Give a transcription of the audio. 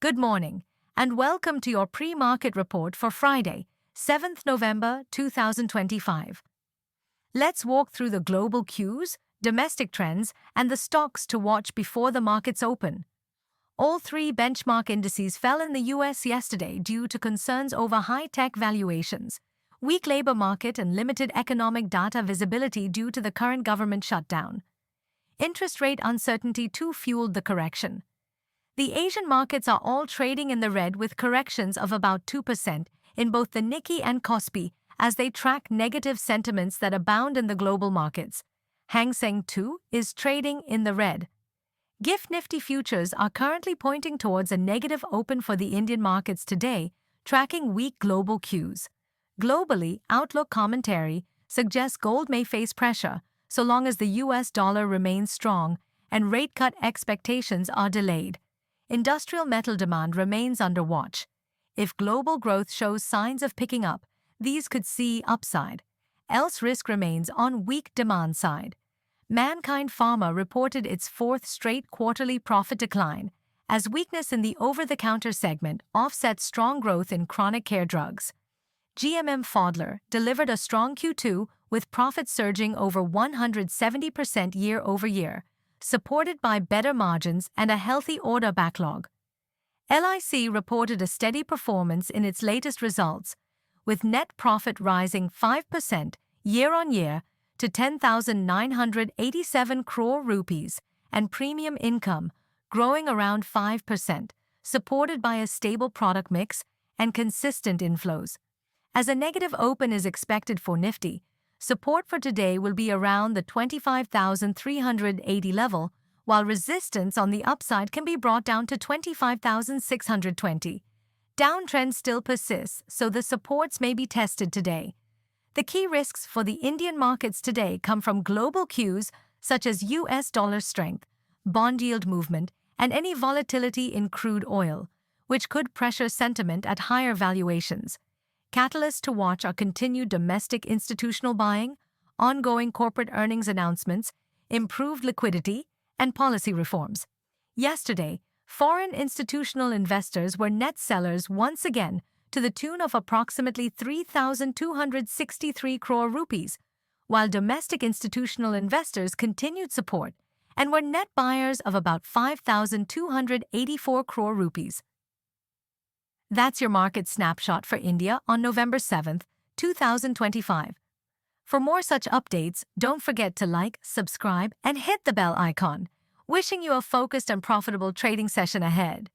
Good morning, and welcome to your pre-market report for Friday, 7th November 2025. Let's walk through the global cues, domestic trends, and the stocks to watch before the markets open. All three benchmark indices fell in the US yesterday due to concerns over high-tech valuations, weak labor market, and limited economic data visibility due to the current government shutdown. Interest rate uncertainty too fueled the correction. The Asian markets are all trading in the red with corrections of about 2% in both the Nikkei and Kospi as they track negative sentiments that abound in the global markets. Hang Seng too is trading in the red. GIFT Nifty futures are currently pointing towards a negative open for the Indian markets today, tracking weak global cues. Globally, outlook commentary suggests gold may face pressure so long as the US dollar remains strong and rate cut expectations are delayed. Industrial metal demand remains under watch. If global growth shows signs of picking up, these could see upside. Else risk remains on weak demand side. Mankind Pharma reported its fourth straight quarterly profit decline, as weakness in the over-the-counter segment offset strong growth in chronic care drugs. Pfaudler delivered a strong Q2 with profits surging over 170% year-over-year, supported by better margins and a healthy order backlog. LIC reported a steady performance in its latest results, with net profit rising 5% year-on-year to 10,987 crore rupees and premium income growing around 5%, supported by a stable product mix and consistent inflows. As a negative open is expected for Nifty, support for today will be around the 25,380 level, while resistance on the upside can be brought down to 25,620. Downtrend still persists, so the supports may be tested today. The key risks for the Indian markets today come from global cues such as US dollar strength, bond yield movement, and any volatility in crude oil, which could pressure sentiment at higher valuations. Catalysts to watch are continued domestic institutional buying, ongoing corporate earnings announcements, improved liquidity, and policy reforms. Yesterday, foreign institutional investors were net sellers once again to the tune of approximately 3,263 crore rupees, while domestic institutional investors continued support and were net buyers of about 5,284 crore rupees. That's your market snapshot for India on November 7th, 2025. For more such updates, don't forget to like, subscribe, and hit the bell icon. Wishing you a focused and profitable trading session ahead.